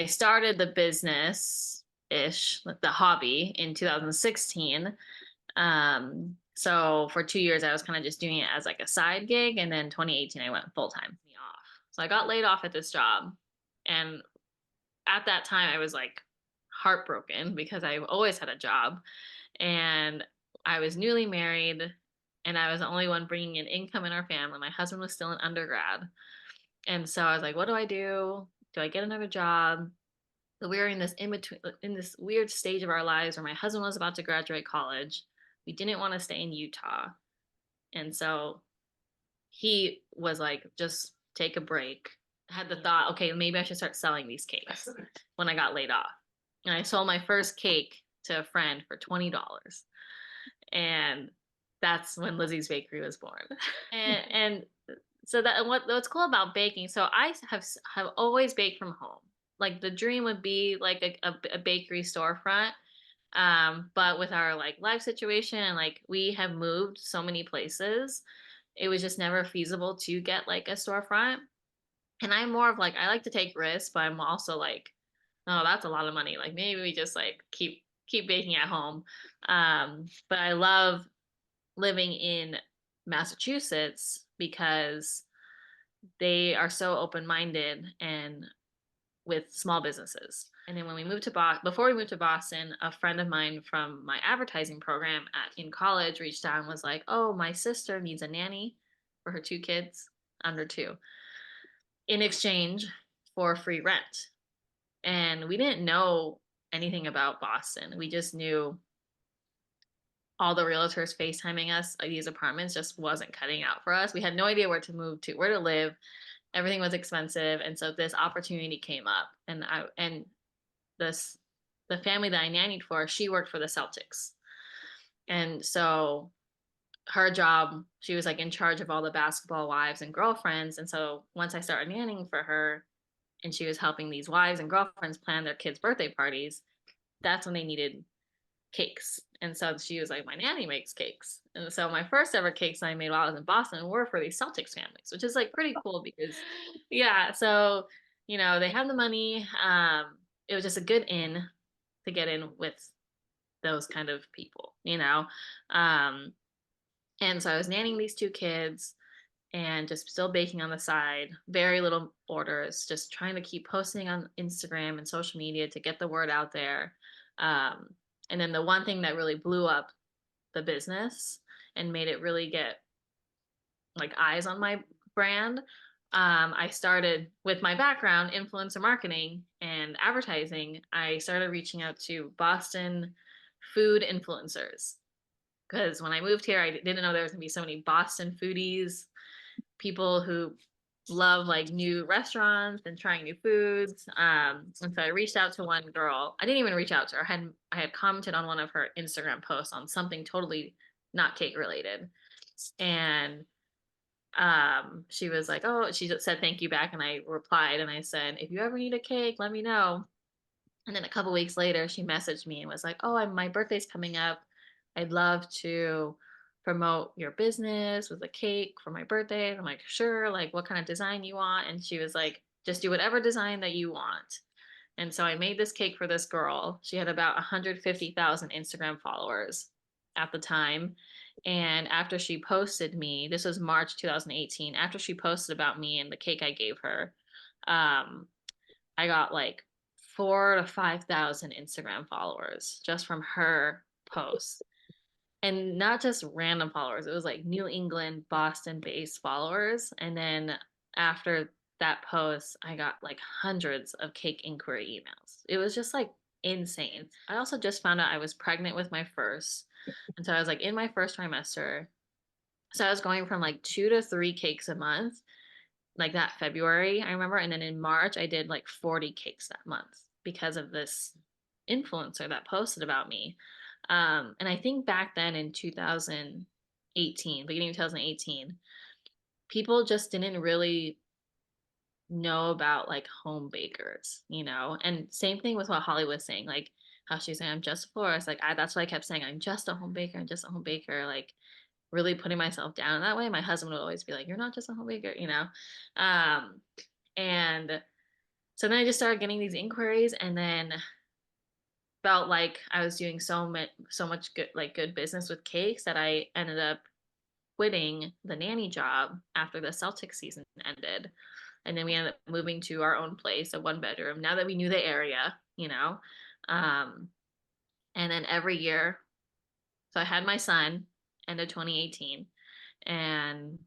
started the business-ish, like the hobby in 2016. So for 2 years, I was kind of just doing it as like a side gig. And then 2018, I went full time off. So I got laid off at this job. And at that time, I was like heartbroken because I've always had a job and I was newly married and I was the only one bringing in income in our family. My husband was still in undergrad. And so I was like, what do I do? Do I get another job? So we were in this in between, in this weird stage of our lives where my husband was about to graduate college. We didn't want to stay in Utah. And so he was like, just take a break. I had the thought, okay, maybe I should start selling these cakes when I got laid off. And I sold my first cake to a friend for $20. And that's when Lizzie's Bakery was born. And so what's cool about baking, so I have always baked from home. Like the dream would be like a bakery storefront. But with our like life situation and like we have moved so many places, it was just never feasible to get like a storefront. And I'm more of like I like to take risks, but I'm also like, oh, that's a lot of money. Like maybe we just like keep baking at home. But I love living in Massachusetts because they are so open-minded and with small businesses. And then when we moved to Boston, before we moved to Boston, a friend of mine from my advertising program in college reached out and was like, "Oh, my sister needs a nanny for her two kids under two in exchange for free rent." And we didn't know anything about Boston. We just knew all the realtors FaceTiming us like, these apartments just wasn't cutting out for us. We had no idea where to move to, where to live. Everything was expensive, and so this opportunity came up, and this the family that I nannied for, she worked for the Celtics, and so her job, she was like in charge of all the basketball wives and girlfriends, and so once I started nannying for her, and she was helping these wives and girlfriends plan their kids' birthday parties, that's when they needed cakes. And so she was like, my nanny makes cakes. And so my first ever cakes I made while I was in Boston were for these Celtics families, which is like pretty cool because, yeah, so, they have the money. It was just a good in to get in with those kind of people. Um, and so I was nannying these two kids and just still baking on the side, very little orders, just trying to keep posting on Instagram and social media to get the word out there. Um, and then the one thing that really blew up the business and made it really get like eyes on my brand. I started with my background, influencer marketing and advertising. I started reaching out to Boston food influencers because when I moved here, I didn't know there was gonna be so many Boston foodies, people who love like new restaurants and trying new foods. And so I reached out to one girl. I didn't even reach out to her. I had commented on one of her Instagram posts on something totally not cake related. And she was like, oh, she just said thank you back. And I replied and I said, if you ever need a cake, let me know. And then a couple weeks later, she messaged me and was like, oh, my birthday's coming up. I'd love to promote your business with a cake for my birthday. And I'm like, sure. Like, what kind of design you want? And she was like, just do whatever design that you want. And so I made this cake for this girl. She had about 150,000 Instagram followers at the time. And after she posted me, this was March 2018, after she posted about me and the cake I gave her, um, I got like 4 to 5 thousand Instagram followers just from her posts. And not just random followers, it was like New England, Boston based followers. And then after that post, I got like hundreds of cake inquiry emails. It was just like insane. I also just found out I was pregnant with my first. And so I was like in my first trimester. So I was going from like 2 to 3 cakes a month, like that February, I remember. And then in March, I did like 40 cakes that month because of this influencer that posted about me. And I think back then in 2018, beginning of 2018, people just didn't really know about like home bakers. And same thing with what Holly was saying, like how she's saying, I'm just a florist. Like that's what I kept saying. I'm just a home baker. I'm just a home baker. Like really putting myself down that way. My husband would always be like, you're not just a home baker. Um, and So then I just started getting these inquiries, and then felt like I was doing so much good business with cakes that I ended up quitting the nanny job after the Celtics season ended. And then we ended up moving to our own place, a 1 bedroom, now that we knew the area, you know. Um, and then every year, so I had my son end of 2018, and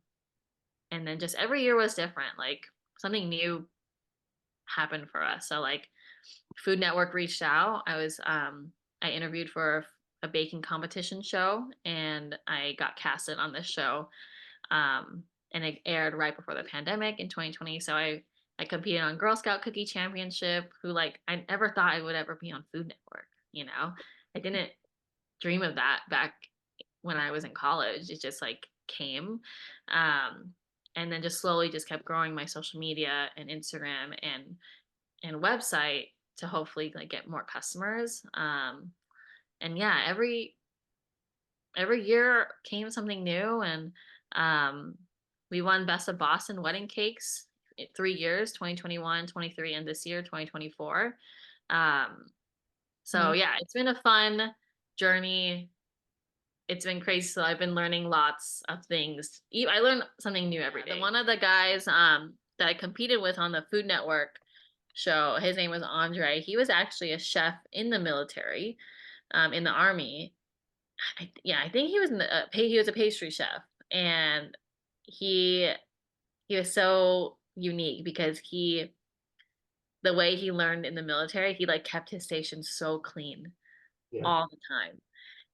and then just every year was different. Like something new happened for us. So like Food Network reached out. I interviewed for a baking competition show, and I got casted on this show. And it aired right before the pandemic in 2020. So I competed on Girl Scout Cookie Championship, who like I never thought I would ever be on Food Network, you know. I didn't dream of that back when I was in college. It just like came. And then just slowly just kept growing my social media and Instagram and website to hopefully like get more customers. And yeah, every year came something new, and um, we won Best of Boston Wedding Cakes 3 years, 2021, 23, and this year, 2024. Um, so Wow. yeah, it's been a fun journey. It's been crazy. So I've been learning lots of things. I learn something new every day. One of the guys that I competed with on the Food Network show, his name was Andre. He was actually a chef in the military, in the army. Yeah, I think he was he was a pastry chef, and he he was so unique because the way he learned in the military, he like kept his station so clean Yeah. all the time.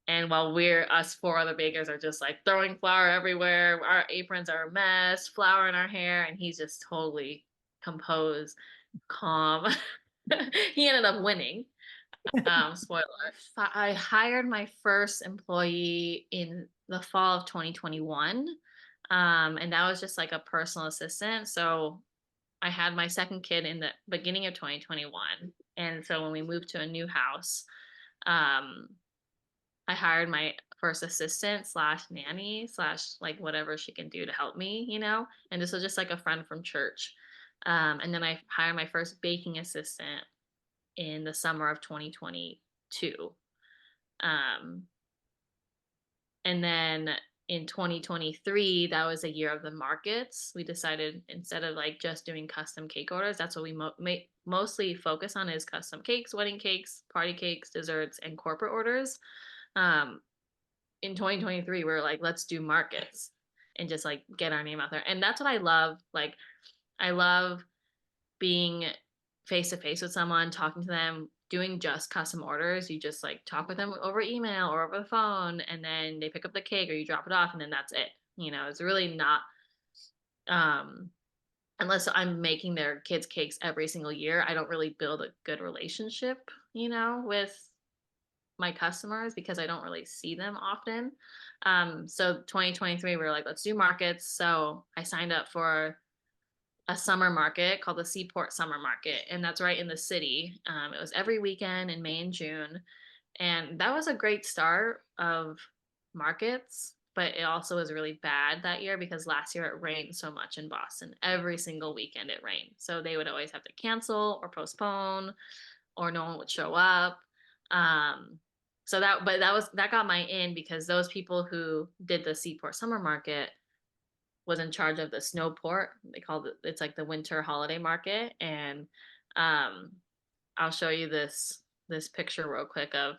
And while us four other bakers are just like throwing flour everywhere, our aprons are a mess, flour in our hair, and he's just totally composed, calm. He ended up winning. Spoiler. I hired my first employee in the fall of 2021. And that was just like a personal assistant. So I had my second kid in the beginning of 2021. And so when we moved to a new house, um, I hired my first assistant slash nanny slash like whatever she can do to help me, you know? And this was just like a friend from church. And then I hired my first baking assistant in the summer of 2022. Um, and then in 2023, that was a year of the markets. We decided instead of like just doing custom cake orders, that's what we mostly focus on is custom cakes, wedding cakes, party cakes, desserts, and corporate orders. Um, in 2023, we were like, let's do markets and just like get our name out there. And that's what I love. Like, I love being face to face with someone, talking to them, doing just custom orders. You just like talk with them over email or over the phone, and then they pick up the cake or you drop it off, and then that's it. You know, it's really not, um, unless I'm making their kids cakes every single year, I don't really build a good relationship, you know, with my customers because I don't really see them often. So 2023, we were like, let's do markets. So I signed up for a summer market called the Seaport Summer Market, and that's right in the city. It was every weekend in May and June, and that was a great start of markets. But it also was really bad that year because last year it rained so much in Boston. Every single weekend it rained, so they would always have to cancel or postpone, or no one would show up. Um, but that got my in because those people who did the Seaport Summer Market was in charge of the Snowport. They called it's like the winter holiday market, and um, I'll show you this picture real quick of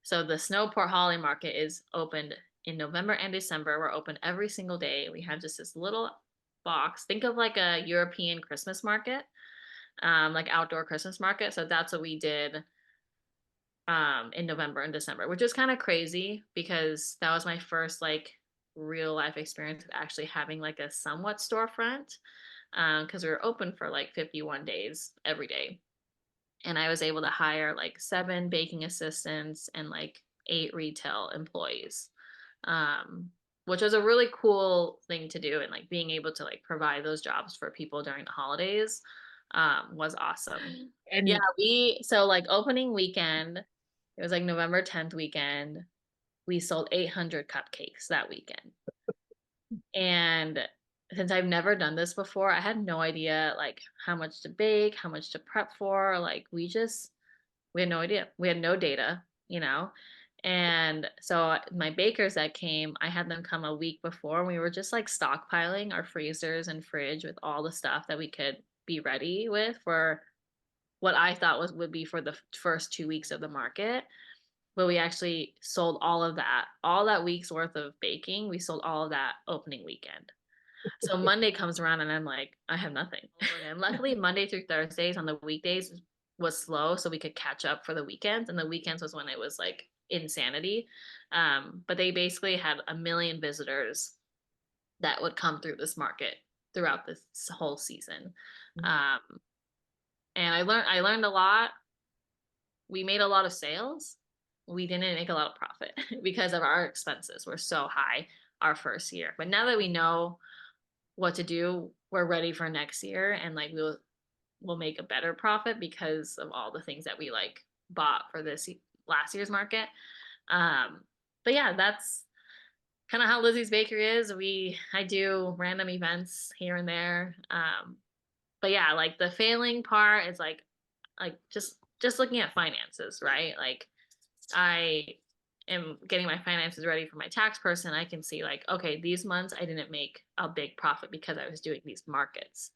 so the Snowport holiday market is opened in November and December. We're open every single day. We have just this little box. Think of like a European Christmas market, like outdoor Christmas market. So that's what we did in November and December, which is kind of crazy because that was my first like real life experience of actually having like a somewhat storefront, because we were open for like 51 days every day. And I was able to hire like 7 baking assistants and like 8 retail employees, um, which was a really cool thing to do. And like being able to like provide those jobs for people during the holidays was awesome. Yeah, And so like opening weekend, it was like November 10th weekend. We sold 800 cupcakes that weekend. And since I've never done this before, I had no idea like how much to bake, how much to prep for. Like we had no idea. We had no data, you know. And so my bakers that came, I had them come a week before, and we were just like stockpiling our freezers and fridge with all the stuff that we could be ready with for what I thought was would be for the first 2 weeks of the market. But we actually sold all that week's worth of baking. We sold all of that opening weekend. So Monday comes around and I'm like, I have nothing. And luckily, Monday through Thursdays on the weekdays was slow, so we could catch up for the weekends. And the weekends was when it was like insanity. But they basically had a million visitors that would come through this market throughout this whole season. Um, and I learned a lot. We made a lot of sales. We didn't make a lot of profit because of our expenses were so high our first year. But now that we know what to do, we're ready for next year, and like we'll make a better profit because of all the things that we like bought for this last year's market. Um, but yeah, that's kind of how Lizzie's Bakery is. I do random events here and there. But yeah, like the failing part is like just looking at finances, right? Like I am getting my finances ready for my tax person. I can see like, okay, these months I didn't make a big profit because I was doing these markets,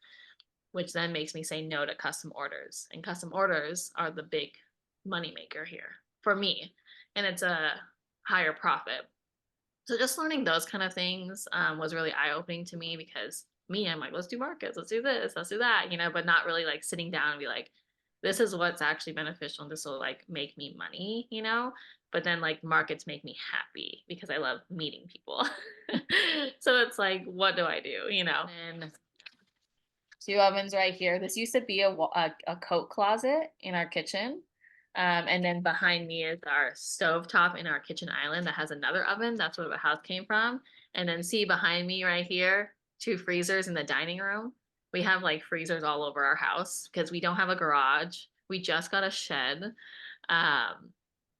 which then makes me say no to custom orders. And custom orders are the big money maker here for me. And it's a higher profit. So just learning those kind of things was really eye opening to me because I'm like, let's do markets, let's do this, let's do that, but not really like sitting down and be like, this is what's actually beneficial and this will like make me money. But then like markets make me happy because I love meeting people. So it's like, what do I do? And two ovens right here. This used to be a coat closet in our kitchen. And then behind me is our stove top in our kitchen island that has another oven. That's where the house came from. And then see behind me right here, two freezers in the dining room. We have like freezers all over our house because we don't have a garage. We just got a shed. Um,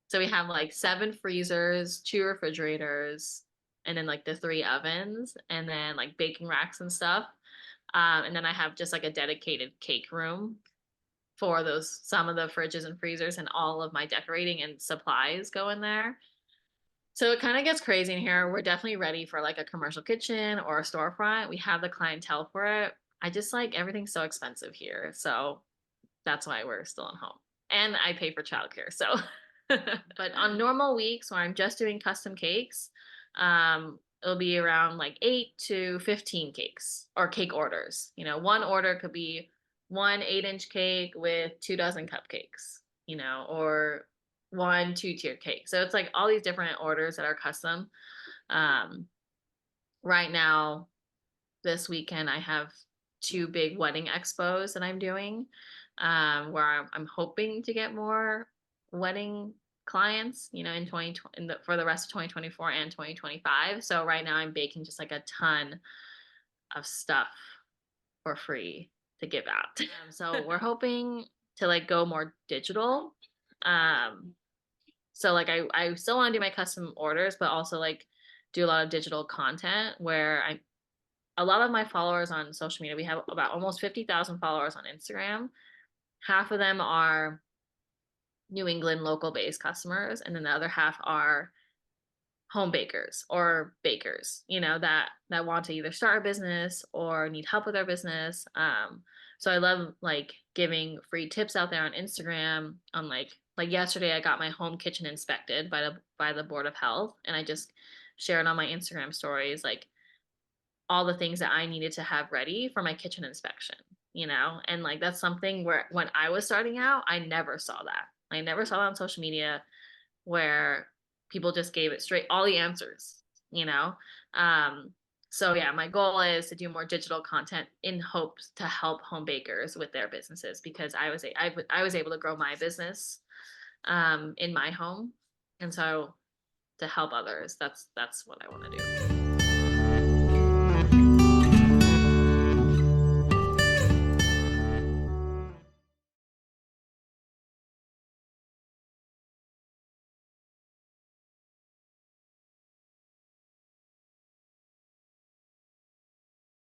so we have like 7 freezers, 2 refrigerators, and then like the 3 ovens, and then like baking racks and stuff. And then I have just like a dedicated cake room for those some of the fridges and freezers, and all of my decorating and supplies go in there. So it kind of gets crazy in here. We're definitely ready for like a commercial kitchen or a storefront. We have the clientele for it. I just like everything's so expensive here. So that's why we're still at home. And I pay for childcare. So but on normal weeks where I'm just doing custom cakes, it'll be around like 8 to 15 cakes or cake orders. One order could be one 8-inch cake with 2 dozen cupcakes, or one 2-tier cake. So it's like all these different orders that are custom. Um, right now, this weekend, I have 2 big wedding expos that I'm doing, where I'm hoping to get more wedding clients, in 2020 for the rest of 2024 and 2025. So right now I'm baking just like a ton of stuff for free to give out. So we're hoping to like go more digital. So like I still want to do my custom orders, but also like do a lot of digital content where a lot of my followers on social media, we have about almost 50,000 followers on Instagram. Half of them are New England local based customers, and then the other half are home bakers or bakers, that want to either start a business or need help with their business. So I love like giving free tips out there on Instagram on like yesterday I got my home kitchen inspected by the Board of Health, and I just shared on my Instagram stories like all the things that I needed to have ready for my kitchen inspection. And like that's something where when I was starting out, I never saw that. I never saw that on social media where people just gave it straight all the answers. Um, so yeah, my goal is to do more digital content in hopes to help home bakers with their businesses because I was able to grow my business in my home, and so to help others, that's what I want to do.